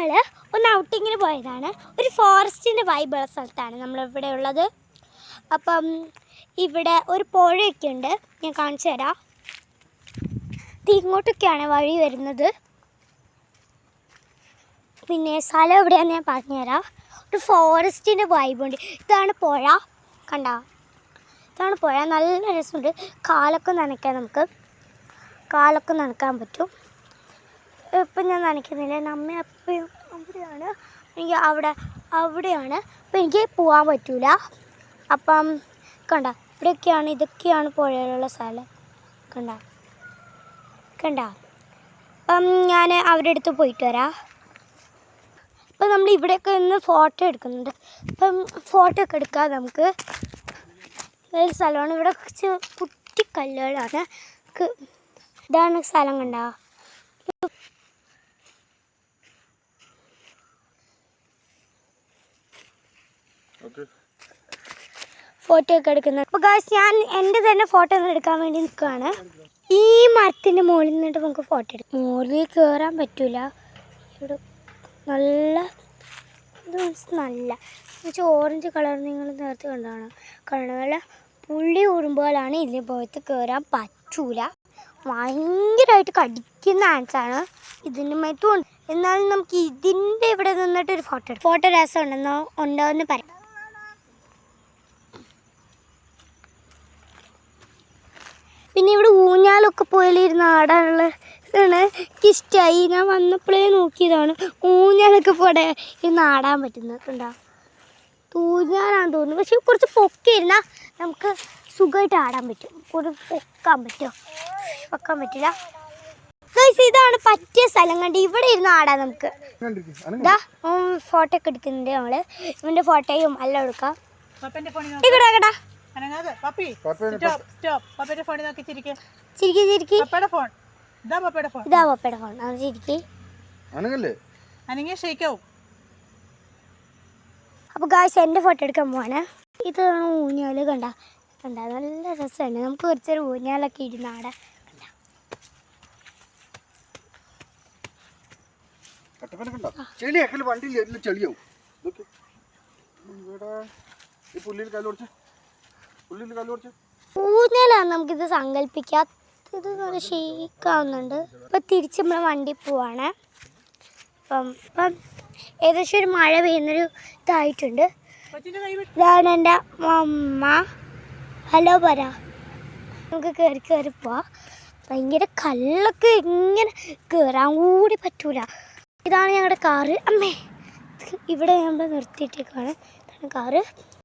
ഞങ്ങൾ ഒന്ന് ഔട്ടിങ്ങിന് പോയതാണ്. ഒരു ഫോറസ്റ്റിൻ്റെ വൈബുള്ള സ്ഥലത്താണ് നമ്മളിവിടെ ഉള്ളത്. അപ്പം ഇവിടെ ഒരു പുഴയൊക്കെ ഉണ്ട്, ഞാൻ കാണിച്ചു തരാം. ഇങ്ങോട്ടൊക്കെയാണ് വഴി വരുന്നത്. പിന്നെ സ്ഥലം എവിടെയാണെന്ന് ഞാൻ പറഞ്ഞുതരാം. ഒരു ഫോറസ്റ്റിൻ്റെ വൈബുണ്ട്. ഇതാണ് പുഴ, കണ്ടോ? ഇതാണ് പുഴ. നല്ല രസമുണ്ട്. കാലൊക്കെ നനയ്ക്കാൻ പറ്റും. ഇപ്പം ഞാൻ നനയ്ക്കുന്നില്ല, നമ്മ എപ്പോഴും അവിടെയാണ്. എനിക്ക് അവിടെയാണ്. അപ്പം എനിക്ക് പോകാൻ പറ്റില്ല. അപ്പം കണ്ട, ഇതൊക്കെയാണ് പുഴയിലുള്ള സ്ഥലം. കണ്ട. അപ്പം ഞാൻ അവരുടെ അടുത്ത് പോയിട്ട് വരാം. അപ്പം നമ്മൾ ഇവിടെയൊക്കെ നിന്ന് ഫോട്ടോ എടുക്കുന്നുണ്ട്. അപ്പം ഫോട്ടോ ഒക്കെ എടുക്കാം നമുക്ക്. നല്ലൊരു സ്ഥലമാണ്. ഇവിടെ കുറച്ച് കുട്ടിക്കല്ലുകളാണ്. ഇതാണ് സ്ഥലം, കണ്ട. ഫോട്ടോ ഒക്കെ എടുക്കുന്നത്. അപ്പോൾ ഗായ്സ്, ഞാൻ എൻ്റെ തന്നെ ഫോട്ടോ ഒന്ന് എടുക്കാൻ വേണ്ടി നിൽക്കുകയാണ്. ഈ മരത്തിൻ്റെ മുകളിൽ നിന്നിട്ട് നമുക്ക് ഫോട്ടോ എടുക്കാം. മുകളിൽ കയറാൻ പറ്റില്ല. ഇവിടെ നല്ല ഓറഞ്ച് കളർ നിങ്ങൾ നേരത്തെ കണ്ടാണ്. നല്ല പുള്ളി ഉറുമ്പുകളാണ്. ഇതിൻ്റെ പുറത്ത് കയറാൻ പറ്റൂല. ഭയങ്കരമായിട്ട് കടിക്കുന്ന ആൻസാണ്. ഇതിൻ്റെ മറ്റുണ്ട്. എന്നാലും നമുക്ക് ഇതിൻ്റെ ഇവിടെ നിന്നിട്ടൊരു ഫോട്ടോ രസം ഉണ്ടോയെന്ന് പറയാം. പിന്നെ ഇവിടെ ഊഞ്ഞാലൊക്കെ പോയാലിരുന്ന് ആടാനുള്ള ഇതാണ്. എനിക്കിഷ്ടമായി. ഞാൻ വന്നപ്പോഴേ നോക്കിയതാണ് ഊഞ്ഞാലൊക്കെ പോലെ ഇരുന്ന് ആടാൻ പറ്റുന്നത്. ഉണ്ടാവും ഊഞ്ഞാലാണെന്ന് തോന്നുന്നു. പക്ഷെ കുറച്ച് പൊക്കിയിരുന്നാൽ നമുക്ക് സുഖമായിട്ട് ആടാൻ പറ്റും. കുറച്ച് പൊക്കാൻ പറ്റില്ല. ഇതാണ് പറ്റിയ സ്ഥലം. കണ്ട് ഇവിടെ ഇരുന്ന് ആടാം നമുക്ക്. ഇതാ ഫോട്ടോ ഒക്കെ എടുക്കുന്നുണ്ട് നമ്മള്. ഇവന്റെ ഫോട്ടോയും എല്ലാം എടുക്കാം. ഇതാ പപ്പയുടെ ഫോൺ. അത് ചിരിക്കി. അപ്പൊ ഗായ്സ്, എന്റെ ഫോട്ടോ എടുക്കാൻ പോവാണ്. ഇതാണ് ഊഞ്ഞാല്. കണ്ട നല്ല രസമാണ്. നമുക്ക് കുറച്ചൊരു ഊഞ്ഞാലൊക്കെ ഇരുന്ന് ആടാ. ഊഞ്ഞാലാണ് നമുക്കിത് സങ്കല്പിക്കാം. ഇത് നല്ല ഷേക്കാവുന്നുണ്ട്. ഇപ്പം തിരിച്ച് നമ്മൾ വണ്ടി പോവാണ്. ഇപ്പം ഏകദേശം ഒരു മഴ പെയ്യുന്നൊരു ഇതായിട്ടുണ്ട്. ഇതാണ് എൻ്റെ അമ്മ. ഹലോ പറ. നമുക്ക് കയറി പോവാം. ഭയങ്കര കല്ലൊക്കെ ഇങ്ങനെ കയറാൻ കൂടി പറ്റൂല. ഇതാണ് ഞങ്ങളുടെ കാറ്. അമ്മേ, ഇവിടെ നമ്മൾ നിർത്തിയിട്ടേക്കാണ്. ഇതാണ് കാറ്.